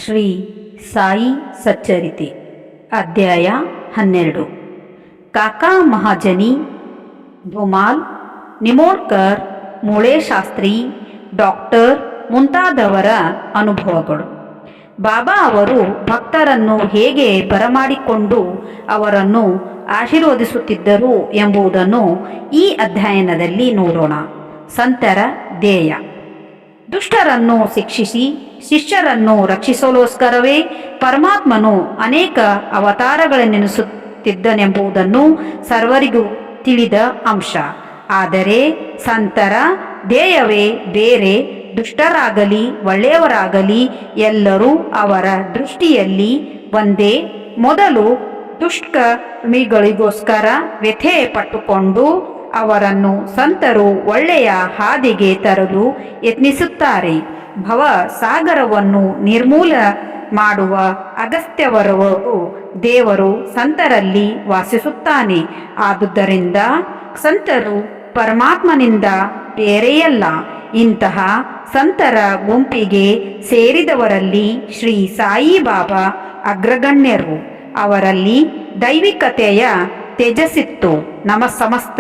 ಶ್ರೀ ಸಾಯಿ ಸಚ್ಚರಿತೆ ಅಧ್ಯಾಯ 12 ಕಾಕಾ ಮಹಾಜನಿ ಧುಮಾಲ್ ನಿಮೋಡ್ಕರ್ ಮೂಳೆ ಶಾಸ್ತ್ರಿ ಡಾಕ್ಟರ್ ಮುಂತಾದವರ ಅನುಭವಗಳು. ಬಾಬಾ ಅವರು ಭಕ್ತರನ್ನು ಹೇಗೆ ಬರಮಾಡಿಕೊಂಡು ಅವರನ್ನು ಆಶೀರ್ವದಿಸುತ್ತಿದ್ದರು ಎಂಬುದನ್ನು ಈ ಅಧ್ಯಯನದಲ್ಲಿ ನೋಡೋಣ. ಸಂತರ ಧ್ಯೇಯ ದುಷ್ಟರನ್ನು ಶಿಕ್ಷಿಸಿ ಶಿಷ್ಯರನ್ನು ರಕ್ಷಿಸಲೋಸ್ಕರವೇ ಪರಮಾತ್ಮನು ಅನೇಕ ಅವತಾರಗಳನ್ನೆನಿಸುತ್ತಿದ್ದನೆಂಬುದನ್ನು ಸರ್ವರಿಗೂ ತಿಳಿದ ಅಂಶ. ಆದರೆ ಸಂತರ ಧ್ಯೇಯವೇ ಬೇರೆ. ದುಷ್ಟರಾಗಲಿ ಒಳ್ಳೆಯವರಾಗಲಿ ಎಲ್ಲರೂ ಅವರ ದೃಷ್ಟಿಯಲ್ಲಿ ಒಂದೇ. ಮೊದಲು ದುಷ್ಕರ್ಮಿಗಳಿಗೋಸ್ಕರ ವ್ಯಥೆ ಪಟ್ಟುಕೊಂಡು ಅವರನ್ನು ಸಂತರು ಒಳ್ಳೆಯ ಹಾದಿಗೆ ತರಲು ಯತ್ನಿಸುತ್ತಾರೆ. ಭವ ಸಾಗರವನ್ನು ನಿರ್ಮೂಲ ಮಾಡುವ ಅಗತ್ಯವರೆಗೂ ದೇವರು ಸಂತರಲ್ಲಿ ವಾಸಿಸುತ್ತಾನೆ. ಆದುದರಿಂದ ಸಂತರು ಪರಮಾತ್ಮನಿಂದ ಬೇರೆಯಲ್ಲ. ಇಂತಹ ಸಂತರ ಗುಂಪಿಗೆ ಸೇರಿದವರಲ್ಲಿ ಶ್ರೀ ಸಾಯಿಬಾಬಾ ಅಗ್ರಗಣ್ಯರು. ಅವರಲ್ಲಿ ದೈವಿಕತೆಯ ತೇಜಸ್ಸಿತ್ತು. ನಮ್ಮ ಸಮಸ್ತ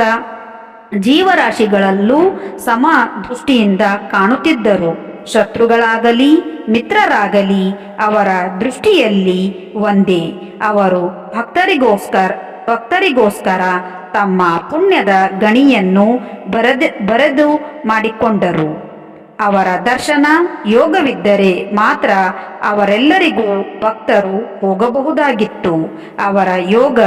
ಜೀವರಾಶಿಗಳಲ್ಲೂ ಸಮ ದೃಷ್ಟಿಯಿಂದ ಕಾಣುತ್ತಿದ್ದರು. ಶತ್ರುಗಳಾಗಲಿ ಮಿತ್ರರಾಗಲಿ ಅವರ ದೃಷ್ಟಿಯಲ್ಲಿ ಒಂದೇ. ಅವರು ಭಕ್ತರಿಗೋಸ್ಕರ ತಮ್ಮ ಪುಣ್ಯದ ಗಣಿಯನ್ನು ಬರೆದು ಮಾಡಿಕೊಂಡರು. ಅವರ ದರ್ಶನ ಯೋಗವಿದ್ದರೆ ಮಾತ್ರ ಅವರೆಲ್ಲರಿಗೂ ಭಕ್ತರು ಹೋಗಬಹುದಾಗಿತ್ತು. ಅವರ ಯೋಗ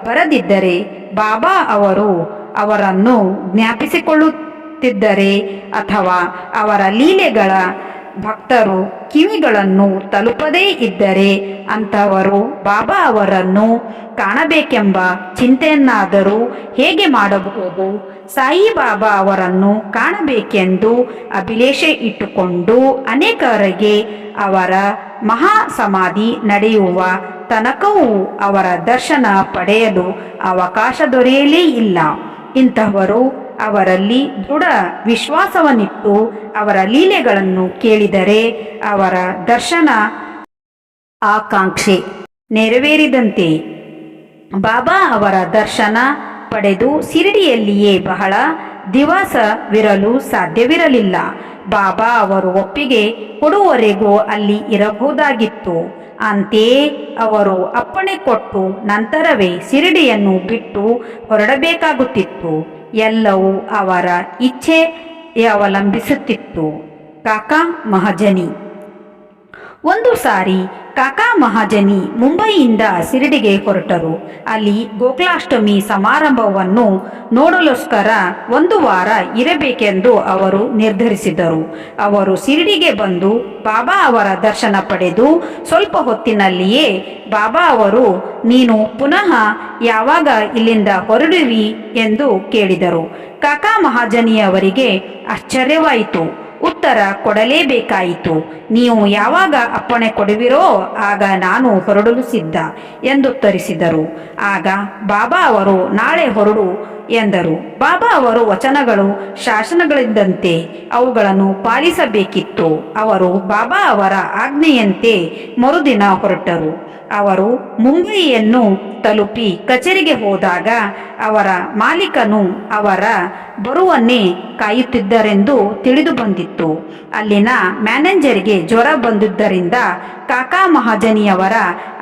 ಬರದಿದ್ದರೆ ಬಾಬಾ ಅವರು ಅವರನ್ನು ಜ್ಞಾಪಿಸಿಕೊಳ್ಳುತ್ತಿದ್ದರೆ ಅಥವಾ ಅವರ ಲೀಲೆಗಳ ಭಕ್ತರು ಕಿವಿಗಳನ್ನು ತಲುಪದೇ ಇದ್ದರೆ ಅಂಥವರು ಬಾಬಾ ಅವರನ್ನು ಕಾಣಬೇಕೆಂಬ ಚಿಂತೆಯನ್ನಾದರೂ ಹೇಗೆ ಮಾಡಬಹುದು? ಸಾಯಿಬಾಬಾ ಅವರನ್ನು ಕಾಣಬೇಕೆಂದು ಅಭಿಲೇಷ ಇಟ್ಟುಕೊಂಡು ಅನೇಕರಿಗೆ ಅವರ ಮಹಾ ಸಮಾಧಿ ನಡೆಯುವ ತನಕವೂ ಅವರ ದರ್ಶನ ಪಡೆಯಲು ಅವಕಾಶ ದೊರೆಯಲೇ ಇಲ್ಲ. ಇಂತಹವರು ಅವರಲ್ಲಿ ದೃಢ ವಿಶ್ವಾಸವನ್ನಿಟ್ಟು ಅವರ ಲೀಲೆಗಳನ್ನು ಕೇಳಿದರೆ ಅವರ ದರ್ಶನ ಆಕಾಂಕ್ಷೆ ನೆರವೇರಿದಂತೆ. ಬಾಬಾ ಅವರ ದರ್ಶನ ಪಡೆದು ಶಿರಡಿಯಲ್ಲಿಯೇ ಬಹಳ ದಿವಸವಿರಲು ಸಾಧ್ಯವಿರಲಿಲ್ಲ. ಬಾಬಾ ಅವರು ಒಪ್ಪಿಗೆ ಕೊಡುವವರೆಗೂ ಅಲ್ಲಿ ಇರಬಹುದಾಗಿತ್ತು. ಅಂತೆಯೇ ಅವರು ಅಪ್ಪಣೆ ಕೊಟ್ಟು ನಂತರವೇ ಶಿರಡಿಯನ್ನು ಬಿಟ್ಟು ಹೊರಡಬೇಕಾಗುತ್ತಿತ್ತು. ಎಲ್ಲವೂ ಅವರ ಇಚ್ಛೆಯವಲಂಬಿಸುತ್ತಿತ್ತು. ಕಾಕಾ ಮಹಾಜನಿ ಒಂದು ಸಾರಿ ಕಾಕಾ ಮಹಾಜನಿ ಮುಂಬಯಿಯಿಂದ ಶಿರಡಿಗೆ ಹೊರಟರು. ಅಲ್ಲಿ ಗೋಕುಲಾಷ್ಟಮಿ ಸಮಾರಂಭವನ್ನು ನೋಡಲೋಸ್ಕರ ಒಂದು ವಾರ ಇರಬೇಕೆಂದು ಅವರು ನಿರ್ಧರಿಸಿದರು. ಅವರು ಶಿರಡಿಗೆ ಬಂದು ಬಾಬಾ ಅವರ ದರ್ಶನ ಪಡೆದು ಸ್ವಲ್ಪ ಹೊತ್ತಿನಲ್ಲಿಯೇ ಬಾಬಾ ಅವರು ನೀನು ಪುನಃ ಯಾವಾಗ ಇಲ್ಲಿಂದ ಹೊರಡುವಿ ಎಂದು ಕೇಳಿದರು. ಕಾಕಾ ಮಹಾಜನಿಯವರಿಗೆ ಆಶ್ಚರ್ಯವಾಯಿತು. ಉತ್ತರ ಕೊಡಲೇಬೇಕಾಯಿತು. ನೀವು ಯಾವಾಗ ಅಪ್ಪಣೆ ಕೊಡುವಿರೋ ಆಗ ನಾನು ಹೊರಡಲು ಸಿದ್ಧ ಎಂದುತ್ತರಿಸಿದರು. ಆಗ ಬಾಬಾ ಅವರು ನಾಳೆ ಹೊರಡು ಎಂದರು. ಬಾಬಾ ಅವರು ವಚನಗಳು ಶಾಸನಗಳಿದ್ದಂತೆ ಅವುಗಳನ್ನು ಪಾಲಿಸಬೇಕಿತ್ತು. ಅವರು ಬಾಬಾ ಅವರ ಆಜ್ಞೆಯಂತೆ ಮರುದಿನ ಹೊರಟರು. ಅವರು ಮುಂಬಯಿಯನ್ನು ತಲುಪಿ ಕಚೇರಿಗೆ ಹೋದಾಗ ಅವರ ಮಾಲೀಕನು ಅವರ ಬರುವನ್ನೇ ಕಾಯುತ್ತಿದ್ದರೆಂದು ತಿಳಿದು ಬಂದಿತ್ತು. ಅಲ್ಲಿನ ಮ್ಯಾನೇಜರ್ಗೆ ಜ್ವರ ಬಂದಿದ್ದರಿಂದ ಕಾಕಾ ಮಹಾಜನಿಯವರ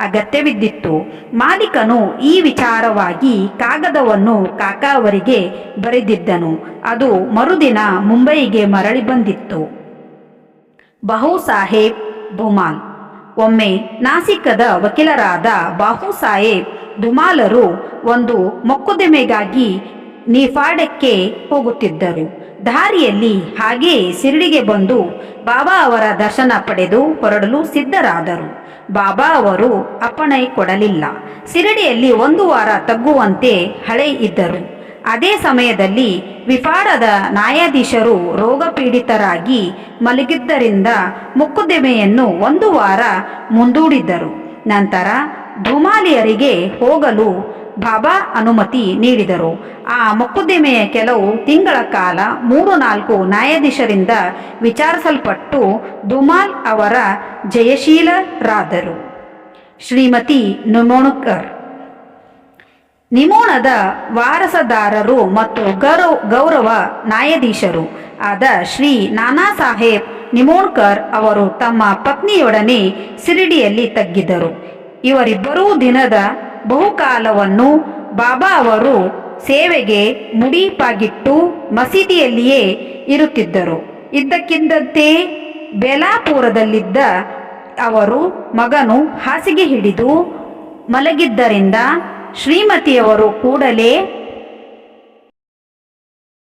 ಅಗತ್ಯವಿದ್ದಿತ್ತು. ಮಾಲೀಕನು ಈ ವಿಚಾರವಾಗಿ ಕಾಗದವನ್ನು ಕಾಕಾ ಅವರಿಗೆ ಬರೆದಿದ್ದನು. ಅದು ಮರುದಿನ ಮುಂಬಯಿಗೆ ಮರಳಿ ಬಂದಿತ್ತು. ಬಾಹು ಸಾಹೇಬ್ ಧುಮಾಲ್ ಒಮ್ಮೆ ನಾಸಿಕದ ವಕೀಲರಾದ ಬಾಹು ಸಾಹೇಬ್ ಧುಮಾಲರು ಒಂದು ಮೊಕದ್ದಮೆಗಾಗಿ ನಿಫಾಡಕ್ಕೆ ಹೋಗುತ್ತಿದ್ದರು. ದಾರಿಯಲ್ಲಿ ಹಾಗೇ ಶಿರಡಿಗೆ ಬಂದು ಬಾಬಾ ಅವರ ದರ್ಶನ ಪಡೆದು ಹೊರಡಲು ಸಿದ್ಧರಾದರು. ಬಾಬಾ ಅವರು ಅಪ್ಪಣೆ ಕೊಡಲಿಲ್ಲ. ಶಿರಡಿಯಲ್ಲಿ ಒಂದು ವಾರ ತಗ್ಗುವಂತೆ ಹಳೆ ಇದ್ದರು. ಅದೇ ಸಮಯದಲ್ಲಿ ವಿಫಾಡದ ನ್ಯಾಯಾಧೀಶರು ರೋಗಪೀಡಿತರಾಗಿ ಮಲಗಿದ್ದರಿಂದ ಮೊಕದ್ದಮೆಯನ್ನು ಒಂದು ವಾರ ಮುಂದೂಡಿದ್ದರು. ನಂತರ ಧುಮಾಲಿಯರಿಗೆ ಹೋಗಲು ಬಾಬಾ ಅನುಮತಿ ನೀಡಿದರು. ಆ ಮೊಕದ್ದಮೆಯ ಕೆಲವು ತಿಂಗಳ ಕಾಲ 3-4 ನ್ಯಾಯಾಧೀಶರಿಂದ ವಿಚಾರಿಸಲ್ಪಟ್ಟು ಧುಮಾಲ್ ಅವರ ಜಯಶೀಲರಾದರು. ಶ್ರೀಮತಿ ನಿಮೋಣದ ವಾರಸದಾರರು ಮತ್ತು ಗೌರವ ನ್ಯಾಯಾಧೀಶರು ಆದ ಶ್ರೀ ನಾನಾ ಸಾಹೇಬ್ ನಿಮೋಣ್ಕರ್ ಅವರು ತಮ್ಮ ಪತ್ನಿಯೊಡನೆ ಶಿರಡಿಯಲ್ಲಿ ತಗ್ಗಿದರು. ಇವರಿಬ್ಬರೂ ದಿನದ ಬಹುಕಾಲವನ್ನು ಬಾಬಾ ಅವರು ಸೇವೆಗೆ ಮುಡಿಪಾಗಿಟ್ಟು ಮಸೀದಿಯಲ್ಲಿಯೇ ಇರುತ್ತಿದ್ದರು. ಇದ್ದಕ್ಕಿದ್ದಂತೆ ಬೇಲಾಪುರದಲ್ಲಿದ್ದ ಅವರು ಮಗನು ಹಾಸಿಗೆ ಹಿಡಿದು ಮಲಗಿದ್ದರಿಂದ ಶ್ರೀಮತಿಯವರು ಕೂಡಲೇ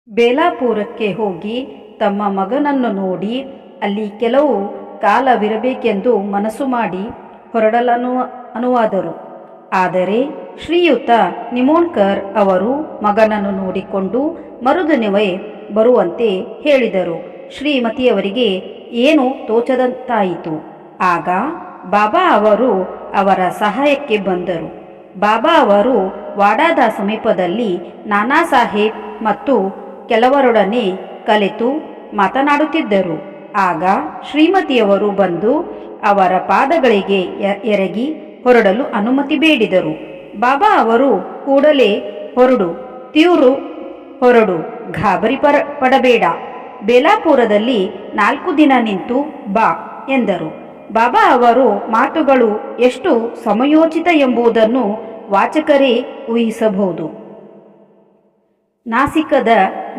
ಬೇಲಾಪುರಕ್ಕೆ ಹೋಗಿ ತಮ್ಮ ಮಗನನ್ನು ನೋಡಿ ಅಲ್ಲಿ ಕೆಲವು ಕಾಲವಿರಬೇಕೆಂದು ಮನಸ್ಸು ಮಾಡಿ ಹೊರಡಲನುವಾದರು. ಆದರೆ ಶ್ರೀಯುತ ನಿಮೋಣ್ಕರ್ ಅವರು ಮಗನನ್ನು ನೋಡಿಕೊಂಡು ಮರುದಿನವೇ ಬರುವಂತೆ ಹೇಳಿದರು. ಶ್ರೀಮತಿಯವರಿಗೆ ಏನು ತೋಚದಂತಾಯಿತು. ಆಗ ಬಾಬಾ ಅವರು ಅವರ ಸಹಾಯಕ್ಕೆ ಬಂದರು. ಬಾಬಾ ಅವರು ವಾಡಾದ ಸಮೀಪದಲ್ಲಿ ನಾನಾ ಸಾಹೇಬ್ ಮತ್ತು ಕೆಲವರೊಡನೆ ಕಲೆತು ಮಾತನಾಡುತ್ತಿದ್ದರು. ಆಗ ಶ್ರೀಮತಿಯವರು ಬಂದು ಅವರ ಪಾದಗಳಿಗೆ ಎರಗಿ ಹೊರಡಲು ಅನುಮತಿ ಬೇಡಿದರು. ಬಾಬಾ ಅವರು ಕೂಡಲೇ ಹೊರಡು, ಗಾಬರಿ ಪಡಬೇಡ, ಬೇಲಾಪುರದಲ್ಲಿ 4 ದಿನ ನಿಂತು ಬಾ ಎಂದರು. ಬಾಬಾ ಅವರು ಮಾತುಗಳು ಎಷ್ಟು ಸಮಯೋಚಿತ ಎಂಬುದನ್ನು ವಾಚಕರೇ ಊಹಿಸಬಹುದು. ನಾಸಿಕದ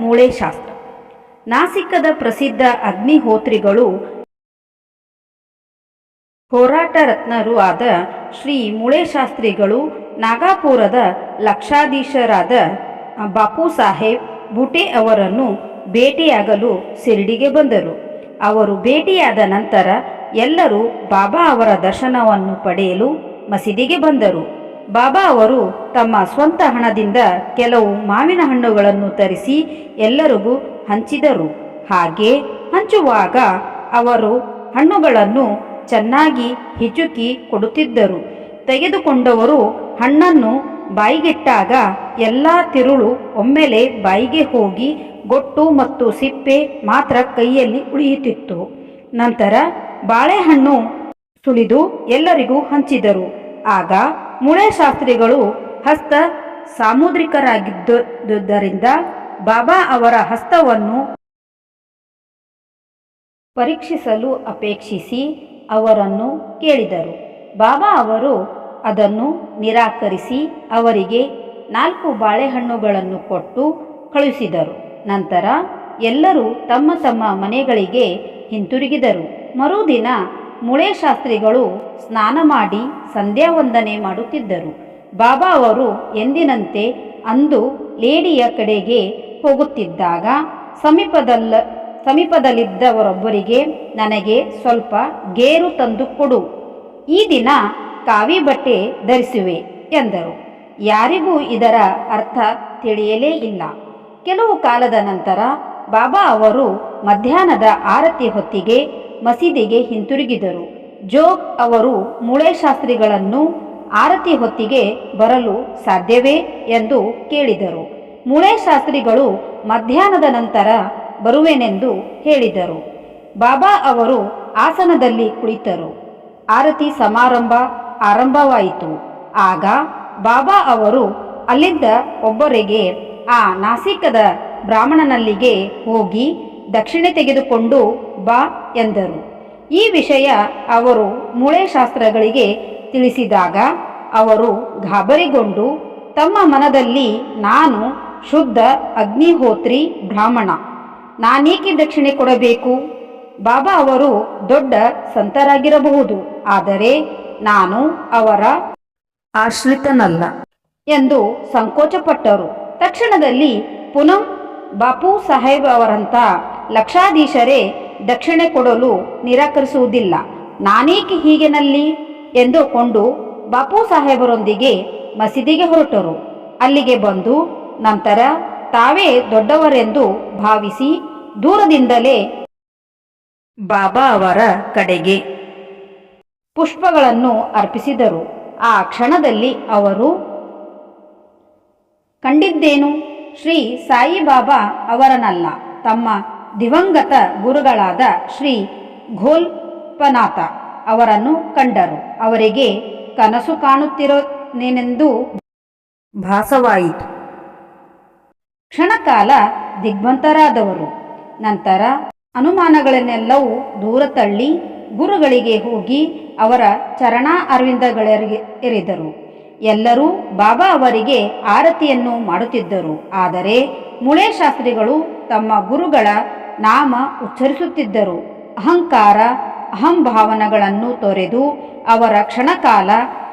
ಮೂಳೆಶಾಸ್ತ್ರ. ನಾಸಿಕದ ಪ್ರಸಿದ್ಧ ಅಗ್ನಿಹೋತ್ರಿಗಳು ಹೋರಾಟರತ್ನರೂ ಆದ ಶ್ರೀ ಮೂಳೆಶಾಸ್ತ್ರಿಗಳು ನಾಗಪುರದ ಲಕ್ಷಾಧೀಶರಾದ ಬಾಪು ಸಾಹೇಬ್ ಬುಟೆ ಅವರನ್ನು ಭೇಟಿಯಾಗಲು ಶಿರಡಿಗೆ ಬಂದರು. ಅವರು ಭೇಟಿಯಾದ ನಂತರ ಎಲ್ಲರೂ ಬಾಬಾ ಅವರ ದರ್ಶನವನ್ನು ಪಡೆಯಲು ಮಸೀದಿಗೆ ಬಂದರು. ಬಾಬಾ ಅವರು ತಮ್ಮ ಸ್ವಂತ ಹಣದಿಂದ ಕೆಲವು ಮಾವಿನ ಹಣ್ಣುಗಳನ್ನು ತರಿಸಿ ಎಲ್ಲರಿಗೂ ಹಂಚಿದರು. ಹಾಗೆ ಹಂಚುವಾಗ ಅವರು ಹಣ್ಣುಗಳನ್ನು ಚೆನ್ನಾಗಿ ಹಿಚುಕಿ ಕೊಡುತ್ತಿದ್ದರು. ತೆಗೆದುಕೊಂಡವರು ಹಣ್ಣನ್ನು ಬಾಯಿಗಿಟ್ಟಾಗ ಎಲ್ಲ ತಿರುಳು ಒಮ್ಮೆಲೆ ಬಾಯಿಗೆ ಹೋಗಿ ಗೊಟ್ಟು ಮತ್ತು ಸಿಪ್ಪೆ ಮಾತ್ರ ಕೈಯಲ್ಲಿ ಉಳಿಯುತ್ತಿತ್ತು. ನಂತರ ಬಾಳೆಹಣ್ಣು ಸುಲಿದು ಎಲ್ಲರಿಗೂ ಹಂಚಿದರು. ಆಗ ಮೂಳೆಶಾಸ್ತ್ರಿಗಳು ಹಸ್ತ ಸಾಮುದ್ರಿಕರಾಗಿದ್ದುದರಿಂದ ಬಾಬಾ ಅವರ ಹಸ್ತವನ್ನು ಪರೀಕ್ಷಿಸಲು ಅಪೇಕ್ಷಿಸಿ ಅವರನ್ನು ಕೇಳಿದರು. ಬಾಬಾ ಅವರು ಅದನ್ನು ನಿರಾಕರಿಸಿ ಅವರಿಗೆ 4 ಬಾಳೆಹಣ್ಣುಗಳನ್ನು ಕೊಟ್ಟು ಕಳುಹಿಸಿದರು. ನಂತರ ಎಲ್ಲರೂ ತಮ್ಮ ತಮ್ಮ ಮನೆಗಳಿಗೆ ಹಿಂತಿರುಗಿದರು. ಮರುದಿನ ಮೂಳೆಶಾಸ್ತ್ರಿಗಳು ಸ್ನಾನ ಮಾಡಿ ಸಂಧ್ಯಾ ವಂದನೆ ಮಾಡುತ್ತಿದ್ದರು. ಬಾಬಾ ಅವರು ಎಂದಿನಂತೆ ಅಂದು ಲೇಡಿಯ ಕಡೆಗೆ ಹೋಗುತ್ತಿದ್ದಾಗ ಸಮೀಪದಲ್ಲಿದ್ದವರೊಬ್ಬರಿಗೆ ನನಗೆ ಸ್ವಲ್ಪ ಗೇರು ತಂದು ಕೊಡು, ಈ ದಿನ ಕಾವಿ ಬಟ್ಟೆ ಧರಿಸುವೆ ಎಂದರು. ಯಾರಿಗೂ ಇದರ ಅರ್ಥ ತಿಳಿಯಲೇ ಇಲ್ಲ. ಕೆಲವು ಕಾಲದ ನಂತರ ಬಾಬಾ ಅವರು ಮಧ್ಯಾಹ್ನದ ಆರತಿ ಹೊತ್ತಿಗೆ ಮಸೀದಿಗೆ ಹಿಂತಿರುಗಿದರು. ಜೋಗ್ ಅವರು ಮೂಳೆಶಾಸ್ತ್ರಿಗಳನ್ನು ಆರತಿ ಹೊತ್ತಿಗೆ ಬರಲು ಸಾಧ್ಯವೇ ಎಂದು ಕೇಳಿದರು. ಮೂಳೆಶಾಸ್ತ್ರಿಗಳು ಮಧ್ಯಾಹ್ನದ ನಂತರ ಬರುವೆನೆಂದು ಹೇಳಿದರು. ಬಾಬಾ ಅವರು ಆಸನದಲ್ಲಿ ಕುಳಿತರು. ಆರತಿ ಸಮಾರಂಭ ಆರಂಭವಾಯಿತು. ಆಗ ಬಾಬಾ ಅವರು ಅಲ್ಲಿದ್ದ ಒಬ್ಬರಿಗೆ ಆ ನಾಸಿಕದ ಬ್ರಾಹ್ಮಣನಲ್ಲಿಗೆ ಹೋಗಿ ದಕ್ಷಿಣೆ ತೆಗೆದುಕೊಂಡು ಬಾ ಎಂದರು. ಈ ವಿಷಯ ಅವರು ಮೂಳೆಶಾಸ್ತ್ರಗಳಿಗೆ ತಿಳಿಸಿದಾಗ ಅವರು ಗಾಬರಿಗೊಂಡು ತಮ್ಮ ಮನದಲ್ಲಿ, ನಾನು ಶುದ್ಧ ಅಗ್ನಿಹೋತ್ರಿ ಬ್ರಾಹ್ಮಣ, ನಾನೇಕೆ ದಕ್ಷಿಣೆ ಕೊಡಬೇಕು? ಬಾಬಾ ಅವರು ದೊಡ್ಡ ಸಂತರಾಗಿರಬಹುದು, ಆದರೆ ನಾನು ಅವರ ಆಶ್ರಿತನಲ್ಲ ಎಂದು ಸಂಕೋಚಪಟ್ಟರು. ತಕ್ಷಣದಲ್ಲಿ ಪುನಃ ಬಾಪು ಸಾಹೇಬ್ ಅವರಂಥ ಲಕ್ಷಾಧೀಶರೇ ದಕ್ಷಿಣೆ ಕೊಡಲು ನಿರಾಕರಿಸುವುದಿಲ್ಲ, ನಾನೇಕೆ ಹೀಗೆನಲ್ಲಿ ಎಂದುಕೊಂಡು ಬಾಪು ಸಾಹೇಬರೊಂದಿಗೆ ಮಸೀದಿಗೆ ಹೊರಟರು. ಅಲ್ಲಿಗೆ ಬಂದು ನಂತರ ತಾವೇ ದೊಡ್ಡವರೆಂದು ಭಾವಿಸಿ ದೂರದಿಂದಲೇ ಬಾಬಾ ಅವರ ಕಡೆಗೆ ಪುಷ್ಪಗಳನ್ನು ಅರ್ಪಿಸಿದರು. ಆ ಕ್ಷಣದಲ್ಲಿ ಅವರು ಕಂಡಿದ್ದೇನು? ಶ್ರೀ ಸಾಯಿಬಾಬಾ ಅವರನ್ನಲ್ಲ, ತಮ್ಮ ದಿವಂಗತ ಗುರುಗಳಾದ ಶ್ರೀ ಘೋಲ್ಪನಾಥ ಅವರನ್ನು ಕಂಡರು. ಅವರಿಗೆ ಕನಸು ಕಾಣುತ್ತಿರೋನೇನೆಂದು ಭಾಸವಾಯಿತು. ಕ್ಷಣಕಾಲ ದಿಗ್ಭ್ರಾಂತರಾದವರು. ನಂತರ ಅನುಮಾನಗಳನ್ನೆಲ್ಲವೂ ದೂರ ತಳ್ಳಿ ಗುರುಗಳಿಗೆ ಹೋಗಿ ಅವರ ಚರಣ ಅರವಿಂದಗಳಿಗೆ ಎರೆದರು. ಎಲ್ಲರೂ ಬಾಬಾ ಅವರಿಗೆ ಆರತಿಯನ್ನು ಮಾಡುತ್ತಿದ್ದರು. ಆದರೆ ಮುಳೆ ಶಾಸ್ತ್ರಿಗಳು ತಮ್ಮ ಗುರುಗಳ ನಾಮ ಉಚ್ಚರಿಸುತ್ತಿದ್ದರು. ಅಹಂಕಾರ ಅಹಂಭಾವನೆಗಳನ್ನು ತೊರೆದು ಅವರ ಕ್ಷಣಕಾಲ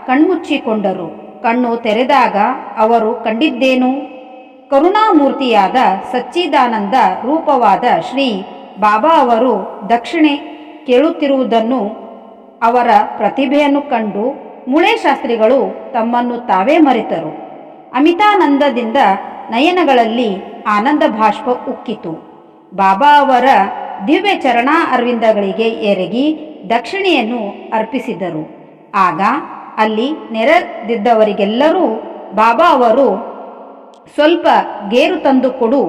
ಕಣ್ಮುಚ್ಚಿಕೊಂಡರು. ಕಣ್ಣು ತೆರೆದಾಗ ಅವರು ಕಂಡಿದ್ದೇನು? ಕರುಣಾಮೂರ್ತಿಯಾದ ಸಚ್ಚಿದಾನಂದ ರೂಪವಾದ ಶ್ರೀ ಬಾಬಾ ಅವರು ದಕ್ಷಿಣೆ ಕೇಳುತ್ತಿರುವುದನ್ನು, ಅವರ ಪ್ರತಿಭೆಯನ್ನು ಕಂಡು ಮುಳೆ ಶಾಸ್ತ್ರಿಗಳು ತಮ್ಮನ್ನು ತಾವೇ ಮರೆತರು. ಅಮಿತಾನಂದದಿಂದ ನಯನಗಳಲ್ಲಿ ಆನಂದ ಬಾಷ್ಪ ಉಕ್ಕಿತು. ಬಾಬಾ ಅವರ ದಿವ್ಯ ಚರಣ ಅರವಿಂದಗಳಿಗೆ ಎರಗಿ ದಕ್ಷಿಣೆಯನ್ನು ಅರ್ಪಿಸಿದರು. ಆಗ ಅಲ್ಲಿ ನೆರೆದಿದ್ದವರಿಗೆಲ್ಲರೂ ಬಾಬಾ ಅವರು ಸ್ವಲ್ಪ ಗೇರು ತಂದು ಕೊಡು,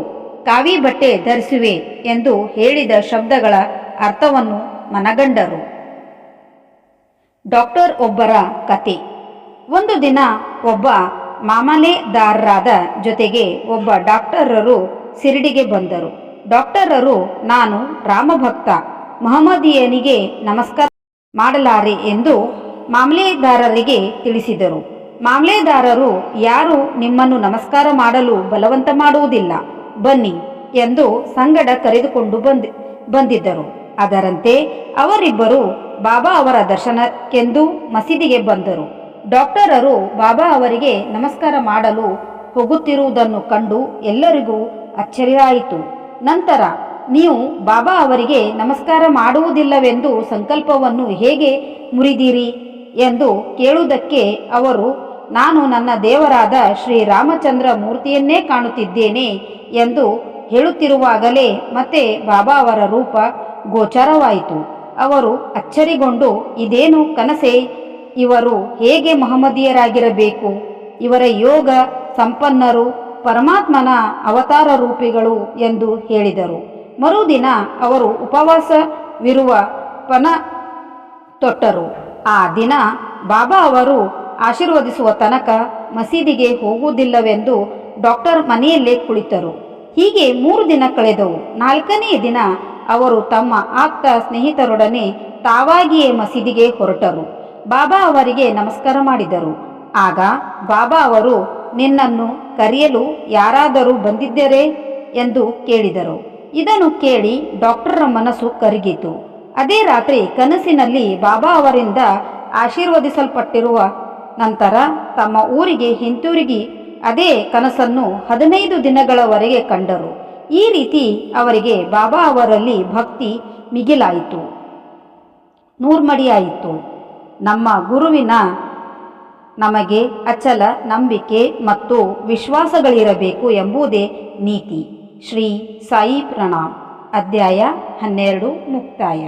ಕಾವಿ ಬಟ್ಟೆ ಧರಿಸುವೆ ಎಂದು ಹೇಳಿದ ಶಬ್ದಗಳ ಅರ್ಥವನ್ನು ಮನಗಂಡರು. ಡಾಕ್ಟರ್ ಒಬ್ಬರ ಕತೆ. ಒಂದು ದಿನ ಒಬ್ಬ ಮಾಮಲೆದಾರರಾದ ಜೊತೆಗೆ ಒಬ್ಬ ಡಾಕ್ಟರರು ಶಿರಡಿಗೆ ಬಂದರು. ಡಾಕ್ಟರರು, ನಾನು ರಾಮಭಕ್ತ, ಮಹಮ್ಮದೀಯನಿಗೆ ನಮಸ್ಕಾರ ಮಾಡಲಾರೆ ಎಂದು ಮಾಮಲೆದಾರರಿಗೆ ತಿಳಿಸಿದರು. ಮಾಮಲೆದಾರರು, ಯಾರು ನಿಮ್ಮನ್ನು ನಮಸ್ಕಾರ ಮಾಡಲು ಬಲವಂತ ಮಾಡುವುದಿಲ್ಲ, ಬನ್ನಿ ಎಂದು ಸಂಗಡ ಕರೆದುಕೊಂಡು ಬಂದಿದ್ದರು. ಅದರಂತೆ ಅವರಿಬ್ಬರು ಬಾಬಾ ಅವರ ದರ್ಶನಕ್ಕೆಂದು ಮಸೀದಿಗೆ ಬಂದರು. ಡಾಕ್ಟರರು ಬಾಬಾ ಅವರಿಗೆ ನಮಸ್ಕಾರ ಮಾಡಲು ಹೋಗುತ್ತಿರುವುದನ್ನು ಕಂಡು ಎಲ್ಲರಿಗೂ ಅಚ್ಚರಿಯಾಯಿತು. ನಂತರ, ನೀವು ಬಾಬಾ ಅವರಿಗೆ ನಮಸ್ಕಾರ ಮಾಡುವುದಿಲ್ಲವೆಂದು ಸಂಕಲ್ಪವನ್ನು ಹೇಗೆ ಮುರಿದಿರಿ ಎಂದು ಕೇಳುವುದಕ್ಕೆ ಅವರು, ನಾನು ನನ್ನ ದೇವರಾದ ಶ್ರೀರಾಮಚಂದ್ರ ಮೂರ್ತಿಯನ್ನೇ ಕಾಣುತ್ತಿದ್ದೇನೆ ಎಂದು ಹೇಳುತ್ತಿರುವಾಗಲೇ ಮತ್ತೆ ಬಾಬಾ ಅವರ ರೂಪ ಗೋಚರವಾಯಿತು. ಅವರು ಅಚ್ಚರಿಗೊಂಡು, ಇದೇನು ಕನಸೇ? ಇವರು ಹೇಗೆ ಮಹಮ್ಮದೀಯರಾಗಿರಬೇಕು? ಇವರ ಯೋಗ ಸಂಪನ್ನರು, ಪರಮಾತ್ಮನ ಅವತಾರ ರೂಪಿಗಳು ಎಂದು ಹೇಳಿದರು. ಮರುದಿನ ಅವರು ಉಪವಾಸವಿರುವ ಪಣ ತೊಟ್ಟರು. ಆ ದಿನ ಬಾಬಾ ಅವರು ಆಶೀರ್ವದಿಸುವ ತನಕ ಮಸೀದಿಗೆ ಹೋಗುವುದಿಲ್ಲವೆಂದು ಡಾಕ್ಟರ್ ಮನೆಯಲ್ಲೇ ಕುಳಿತರು. ಹೀಗೆ 3 ದಿನ ಕಳೆದವು. 4ನೇ ದಿನ ಅವರು ತಮ್ಮ ಆಪ್ತ ಸ್ನೇಹಿತರೊಡನೆ ತಾವಾಗಿಯೇ ಮಸೀದಿಗೆ ಹೊರಟರು. ಬಾಬಾ ಅವರಿಗೆ ನಮಸ್ಕಾರ ಮಾಡಿದರು. ಆಗ ಬಾಬಾ ಅವರು, ನಿನ್ನನ್ನು ಕರೆಯಲು ಯಾರಾದರೂ ಬಂದಿದ್ದರೇ ಎಂದು ಕೇಳಿದರು. ಇದನ್ನು ಕೇಳಿ ಡಾಕ್ಟರ ಮನಸ್ಸು ಕರಗಿತು. ಅದೇ ರಾತ್ರಿ ಕನಸಿನಲ್ಲಿ ಬಾಬಾ ಅವರಿಂದ ಆಶೀರ್ವದಿಸಲ್ಪಟ್ಟಿರುವ ನಂತರ ತಮ್ಮ ಊರಿಗೆ ಹಿಂತಿರುಗಿ ಅದೇ ಕನಸನ್ನು 15 ದಿನಗಳವರೆಗೆ ಕಂಡರು. ಈ ರೀತಿ ಅವರಿಗೆ ಬಾಬಾ ಅವರಲ್ಲಿ ಭಕ್ತಿ ಮಿಗಿಲಾಯಿತು, ನೂರ್ಮಡಿಯಾಯಿತು. ನಮ್ಮ ಗುರುವಿನ ನಮಗೆ ಅಚಲ ನಂಬಿಕೆ ಮತ್ತು ವಿಶ್ವಾಸಗಳಿರಬೇಕು ಎಂಬುದೇ ನೀತಿ. ಶ್ರೀ ಸಾಯಿ ಪ್ರಣಾಮ್. ಅಧ್ಯಾಯ 12 ಮುಕ್ತಾಯ.